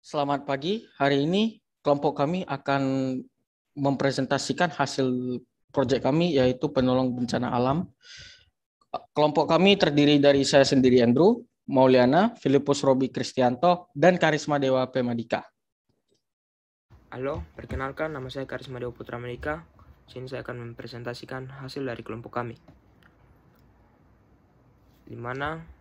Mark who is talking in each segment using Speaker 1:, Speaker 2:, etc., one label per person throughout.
Speaker 1: Selamat pagi. Hari ini kelompok kami akan mempresentasikan hasil proyek kami, yaitu penolong bencana alam. Kelompok kami terdiri dari saya sendiri, Andrew, Mauliana, Filipus Robi Kristianto, dan Karisma Dewa Pemadika.
Speaker 2: Halo, perkenalkan nama saya Karisma Dewa Putra Medika. Sini saya akan mempresentasikan hasil dari kelompok kami, di mana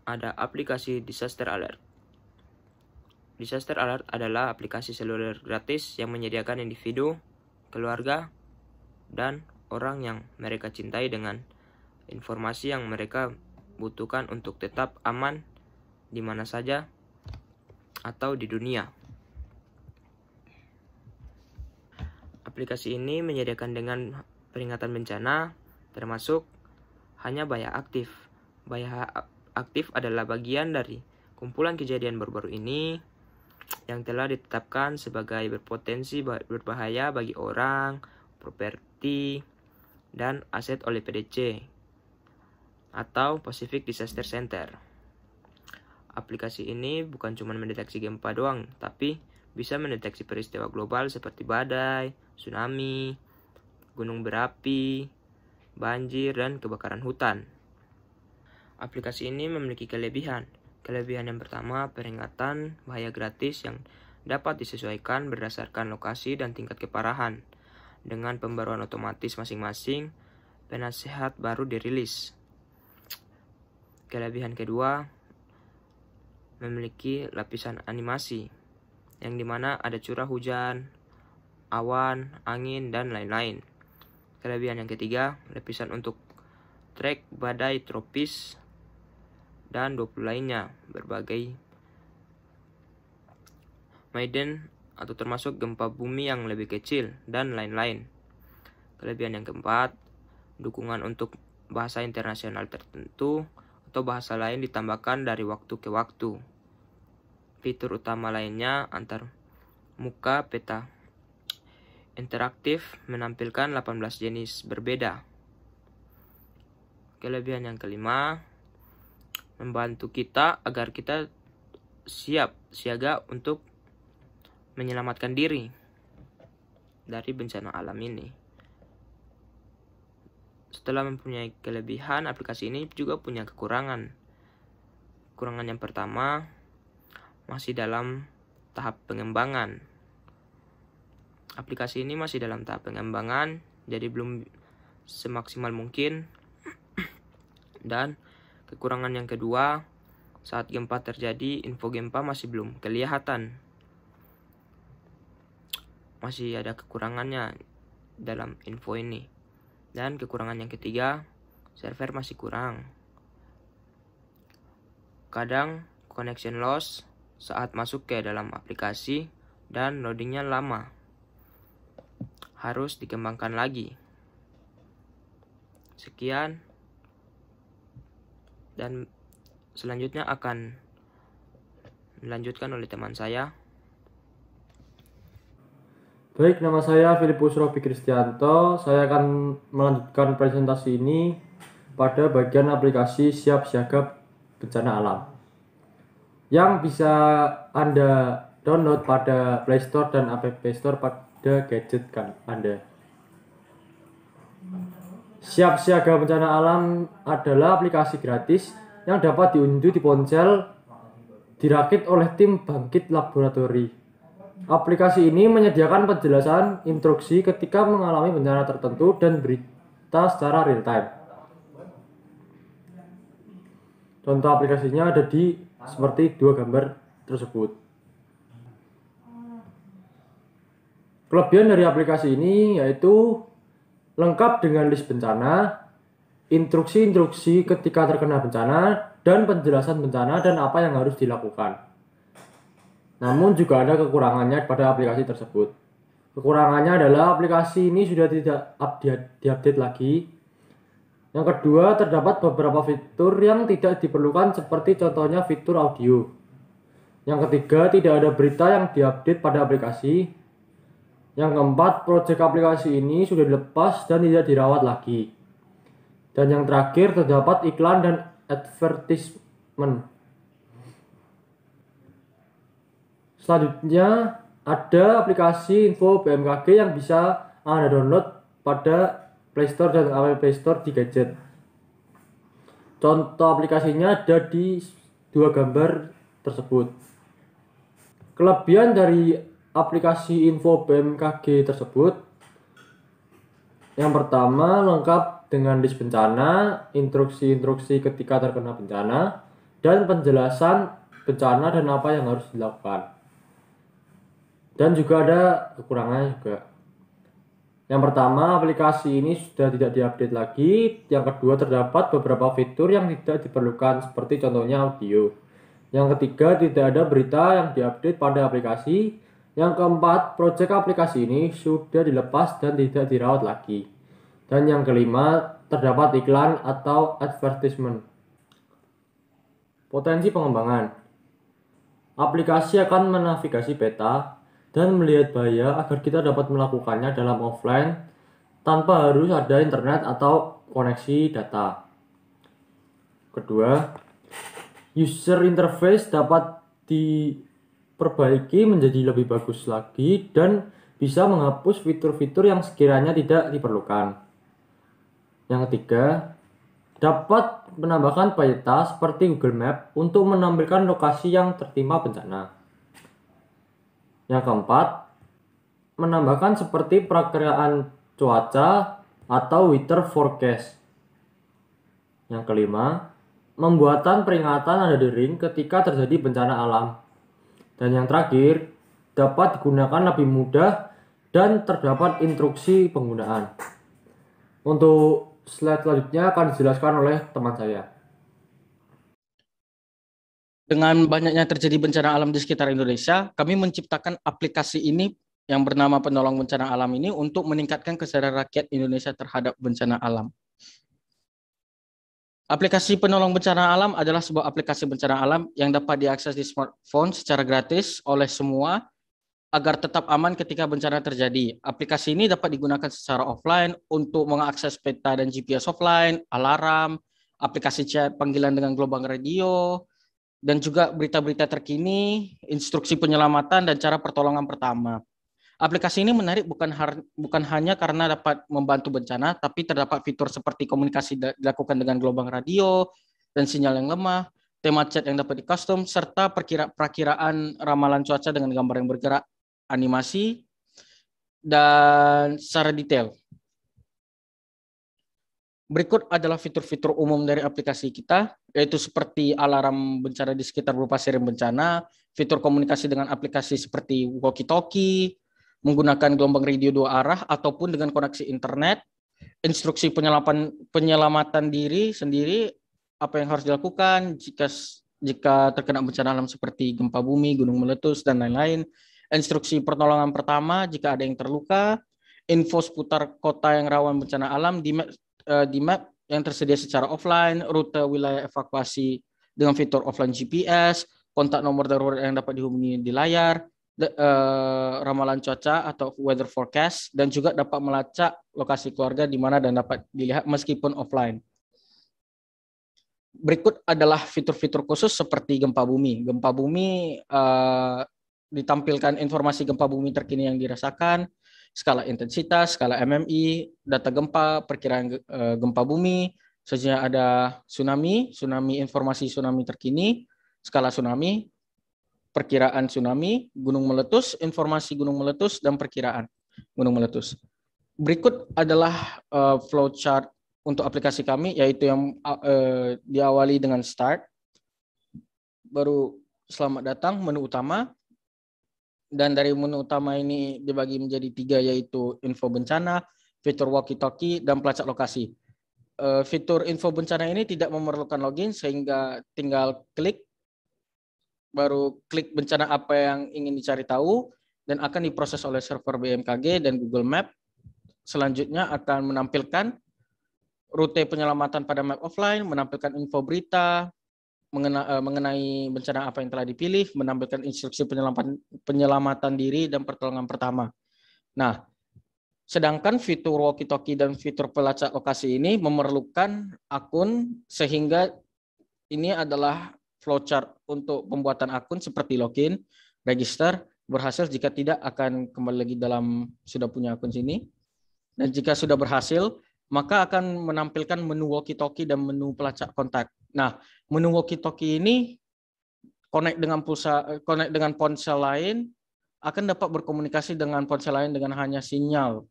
Speaker 2: ada aplikasi Disaster Alert. Disaster Alert adalah aplikasi seluler gratis yang menyediakan individu, keluarga, dan orang yang mereka cintai dengan informasi yang mereka butuhkan untuk tetap aman di mana saja atau di dunia. Aplikasi ini menyediakan dengan peringatan bencana, termasuk hanya bahaya aktif. Bahaya aktif adalah bagian dari kumpulan kejadian baru-baru ini yang telah ditetapkan sebagai berpotensi berbahaya bagi orang, properti, dan aset oleh PDC atau Pacific Disaster Center. Aplikasi ini bukan cuma mendeteksi gempa doang, tapi bisa mendeteksi peristiwa global seperti badai, tsunami, gunung berapi, banjir, dan kebakaran hutan. Aplikasi ini memiliki kelebihan. Kelebihan yang pertama, peringatan bahaya gratis yang dapat disesuaikan berdasarkan lokasi dan tingkat keparahan. Dengan pembaruan otomatis masing-masing, penasehat baru dirilis. Kelebihan kedua, memiliki lapisan animasi, yang dimana ada curah hujan, awan, angin, dan lain-lain. Kelebihan yang ketiga, lapisan untuk track badai tropis dan 20 lainnya, berbagai maiden atau termasuk gempa bumi yang lebih kecil, dan lain-lain. Kelebihan yang keempat, dukungan untuk bahasa internasional tertentu atau bahasa lain ditambahkan dari waktu ke waktu. Fitur utama lainnya antar muka peta interaktif menampilkan 18 jenis berbeda. Kelebihan yang kelima, membantu kita agar kita siap siaga untuk menyelamatkan diri dari bencana alam ini. Setelah mempunyai kelebihan, aplikasi ini juga punya kekurangan. Kekurangan yang pertama, masih dalam tahap pengembangan. Aplikasi ini masih dalam tahap pengembangan, jadi belum semaksimal mungkin. Dan kekurangan yang kedua, saat gempa terjadi, info gempa masih belum kelihatan. Masih ada kekurangannya dalam info ini. Dan kekurangan yang ketiga, server masih kurang. Kadang connection loss saat masuk ke dalam aplikasi dan loadingnya lama. Harus dikembangkan lagi. Sekian. Dan selanjutnya akan dilanjutkan oleh teman saya.
Speaker 3: Baik, nama saya Filipus Robi Kristianto. Saya akan melanjutkan presentasi ini pada bagian aplikasi siap siaga bencana alam yang bisa Anda download pada Play Store dan App Store pada gadget Anda. Siap siaga bencana alam adalah aplikasi gratis yang dapat diunduh di ponsel, dirakit oleh tim bangkit laboratori. Aplikasi ini menyediakan penjelasan instruksi ketika mengalami bencana tertentu dan berita secara real time. Contoh aplikasinya ada di seperti dua gambar tersebut. Kelebihan dari aplikasi ini yaitu lengkap dengan list bencana, instruksi-instruksi ketika terkena bencana, dan penjelasan bencana dan apa yang harus dilakukan. Namun juga ada kekurangannya pada aplikasi tersebut. Kekurangannya adalah aplikasi ini sudah tidak diupdate lagi. Yang kedua, terdapat beberapa fitur yang tidak diperlukan seperti contohnya fitur audio. Yang ketiga, tidak ada berita yang diupdate pada aplikasi. Yang keempat, proyek aplikasi ini sudah dilepas dan tidak dirawat lagi. Dan yang terakhir, terdapat iklan dan advertisement. Selanjutnya ada aplikasi info BMKG yang bisa Anda download pada Play Store dan Apple Play Store di gadget. Contoh aplikasinya ada di dua gambar tersebut. Kelebihan dari aplikasi info BMKG tersebut, yang pertama lengkap dengan list bencana, instruksi-instruksi ketika terkena bencana, dan penjelasan bencana dan apa yang harus dilakukan. Dan juga ada kekurangannya juga. Yang pertama, aplikasi ini sudah tidak diupdate lagi. Yang kedua, terdapat beberapa fitur yang tidak diperlukan seperti contohnya audio. Yang ketiga, tidak ada berita yang diupdate pada aplikasi. Yang keempat, proyek aplikasi ini sudah dilepas dan tidak dirawat lagi. Dan yang kelima, terdapat iklan atau advertisement. Potensi pengembangan. Aplikasi akan menavigasi peta dan melihat bahaya agar kita dapat melakukannya dalam offline tanpa harus ada internet atau koneksi data. Kedua, user interface dapat diperbaiki menjadi lebih bagus lagi dan bisa menghapus fitur-fitur yang sekiranya tidak diperlukan. Yang ketiga, dapat menambahkan peta seperti Google Map untuk menampilkan lokasi yang tertimpa bencana. Yang keempat, menambahkan seperti perakiraan cuaca atau weather forecast. Yang kelima, pembuatan peringatan ada dering ketika terjadi bencana alam. Dan yang terakhir, dapat digunakan lebih mudah dan terdapat instruksi penggunaan. Untuk slide selanjutnya akan dijelaskan oleh teman saya.
Speaker 1: Dengan banyaknya terjadi bencana alam di sekitar Indonesia, kami menciptakan aplikasi ini yang bernama Penolong Bencana Alam ini untuk meningkatkan kesadaran rakyat Indonesia terhadap bencana alam. Aplikasi Penolong Bencana Alam adalah sebuah aplikasi bencana alam yang dapat diakses di smartphone secara gratis oleh semua agar tetap aman ketika bencana terjadi. Aplikasi ini dapat digunakan secara offline untuk mengakses peta dan GPS offline, alarm, aplikasi chat, panggilan dengan gelombang radio, dan juga berita-berita terkini, instruksi penyelamatan, dan cara pertolongan pertama. Aplikasi ini menarik bukan hanya karena dapat membantu bencana, tapi terdapat fitur seperti komunikasi dilakukan dengan gelombang radio dan sinyal yang lemah, tema chat yang dapat di-custom, serta perakiraan ramalan cuaca dengan gambar yang bergerak, animasi, dan secara detail. Berikut adalah fitur-fitur umum dari aplikasi kita, yaitu seperti alarm bencana di sekitar berupa siren bencana, fitur komunikasi dengan aplikasi seperti walkie-talkie, menggunakan gelombang radio dua arah ataupun dengan koneksi internet, instruksi penyelamatan diri sendiri, apa yang harus dilakukan jika terkena bencana alam seperti gempa bumi, gunung meletus, dan lain-lain, instruksi pertolongan pertama jika ada yang terluka, info seputar kota yang rawan bencana alam di map yang tersedia secara offline, rute wilayah evakuasi dengan fitur offline GPS, kontak nomor darurat yang dapat dihubungi di layar, ramalan cuaca atau weather forecast, dan juga dapat melacak lokasi keluarga di mana dan dapat dilihat meskipun offline. Berikut adalah fitur-fitur khusus seperti gempa bumi. Gempa bumi ditampilkan informasi gempa bumi terkini yang dirasakan, skala intensitas, skala MMI, data gempa, perkiraan gempa bumi, selanjutnya ada tsunami, informasi tsunami terkini, skala tsunami, perkiraan tsunami, gunung meletus, informasi gunung meletus, dan perkiraan gunung meletus. Berikut adalah flowchart untuk aplikasi kami, yaitu yang diawali dengan start, baru selamat datang, menu utama. Dan dari menu utama ini dibagi menjadi 3, yaitu info bencana, fitur walkie-talkie, dan pelacak lokasi. Fitur info bencana ini tidak memerlukan login, sehingga tinggal klik, baru klik bencana apa yang ingin dicari tahu, dan akan diproses oleh server BMKG dan Google Map. Selanjutnya akan menampilkan rute penyelamatan pada map offline, menampilkan info berita, mengenai bencana apa yang telah dipilih, menampilkan instruksi penyelamatan diri dan pertolongan pertama. Nah, sedangkan fitur walkie-talkie dan fitur pelacak lokasi ini memerlukan akun, sehingga ini adalah flowchart untuk pembuatan akun seperti login. register, berhasil. Jika tidak, akan kembali lagi sudah punya akun sini. Dan jika sudah berhasil, maka akan menampilkan menu walkie-talkie dan menu pelacak kontak. Nah, menu walkie-talkie ini connect dengan ponsel lain, akan dapat berkomunikasi dengan ponsel lain dengan hanya sinyal.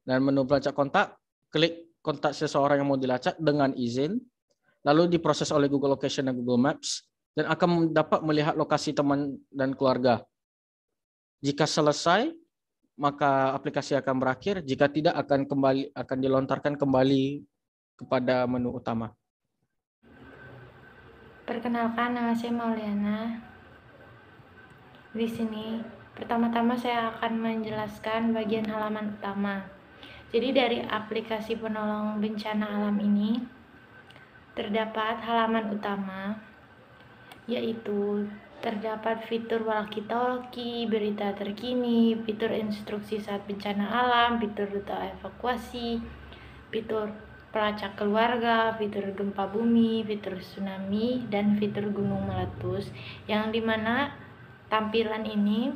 Speaker 1: Dan menu pelacak kontak, klik kontak seseorang yang mau dilacak dengan izin, lalu diproses oleh Google Location dan Google Maps, dan akan dapat melihat lokasi teman dan keluarga. Jika selesai, maka aplikasi akan berakhir. Jika tidak, akan dilontarkan kembali kepada menu utama.
Speaker 4: Perkenalkan, nama saya Mauliana. Di sini, pertama-tama saya akan menjelaskan bagian halaman utama. Jadi dari aplikasi penolong bencana alam ini terdapat halaman utama, yaitu terdapat fitur walkie-talkie, berita terkini, fitur instruksi saat bencana alam, fitur duta evakuasi, fitur pelacak keluarga, fitur gempa bumi, fitur tsunami, dan fitur gunung meletus, yang dimana tampilan ini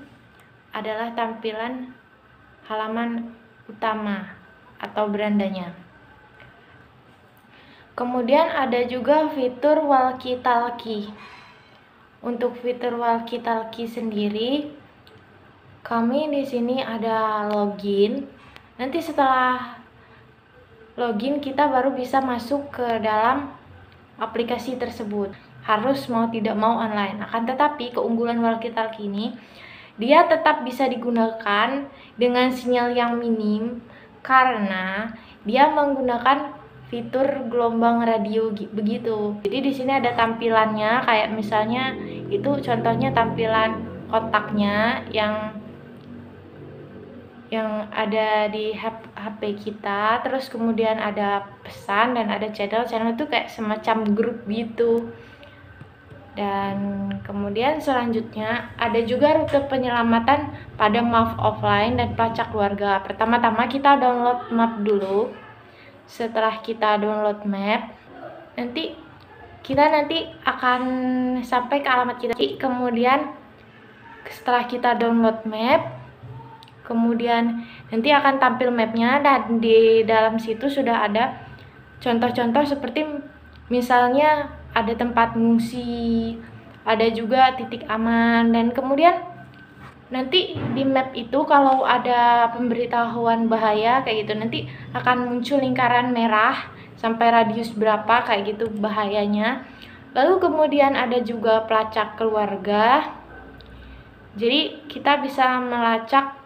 Speaker 4: adalah tampilan halaman utama atau berandanya. Kemudian ada juga fitur walkie-talkie. Untuk fitur walkie-talkie sendiri, kami di sini ada login. Nanti setelah login, kita baru bisa masuk ke dalam aplikasi tersebut. Harus mau tidak mau online. Akan tetapi keunggulan walkie-talkie ini, dia tetap bisa digunakan dengan sinyal yang minim karena dia menggunakan fitur gelombang radio begitu. Jadi di sini ada tampilannya, kayak misalnya itu contohnya tampilan kotaknya yang ada di HP kita, terus kemudian ada pesan dan ada channel itu kayak semacam grup gitu. Dan kemudian selanjutnya ada juga rute penyelamatan pada map offline dan pelacak keluarga. Pertama-tama kita download map dulu. Setelah kita download map, kita akan sampai ke alamat kita. Kemudian setelah kita download map, kemudian nanti akan tampil mapnya, dan di dalam situ sudah ada contoh-contoh seperti misalnya ada tempat ngungsi, ada juga titik aman, dan kemudian nanti di map itu kalau ada pemberitahuan bahaya kayak gitu, nanti akan muncul lingkaran merah sampai radius berapa kayak gitu bahayanya. Lalu kemudian ada juga pelacak keluarga. Jadi kita bisa melacak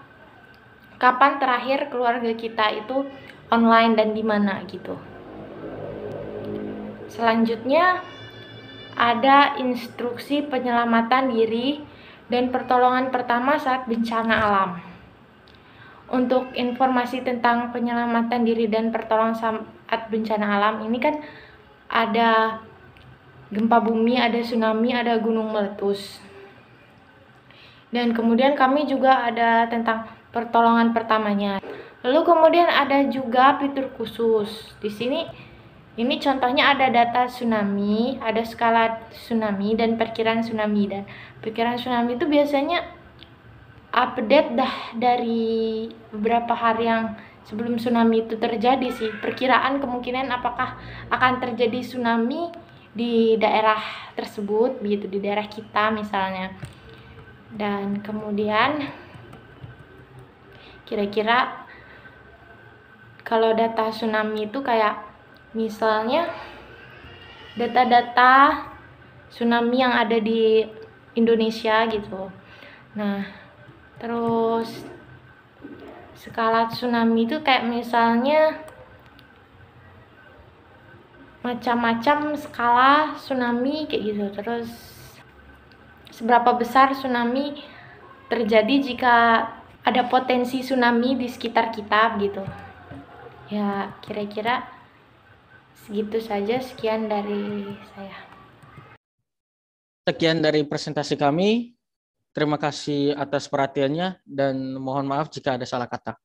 Speaker 4: kapan terakhir keluarga kita itu online dan di mana gitu. Selanjutnya ada instruksi penyelamatan diri dan pertolongan pertama saat bencana alam. Untuk informasi tentang penyelamatan diri dan pertolongan saat bencana alam ini kan ada gempa bumi, ada tsunami, ada gunung meletus. Dan kemudian kami juga ada tentang pertolongan pertamanya. Lalu kemudian ada juga fitur khusus. Di sini ini contohnya ada data tsunami, ada skala tsunami dan perkiraan tsunami. Dan perkiraan tsunami itu biasanya update dari beberapa hari yang sebelum tsunami itu terjadi sih. Perkiraan kemungkinan apakah akan terjadi tsunami di daerah tersebut, begitu, di daerah kita misalnya. Dan kemudian kira-kira kalau data tsunami itu kayak misalnya data-data tsunami yang ada di Indonesia gitu. Nah, terus skala tsunami itu kayak misalnya macam-macam skala tsunami kayak gitu. Terus seberapa besar tsunami terjadi jika ada potensi tsunami di sekitar kita gitu. Ya, kira-kira segitu saja. Sekian dari saya.
Speaker 1: Sekian dari presentasi kami. Terima kasih atas perhatiannya dan mohon maaf jika ada salah kata.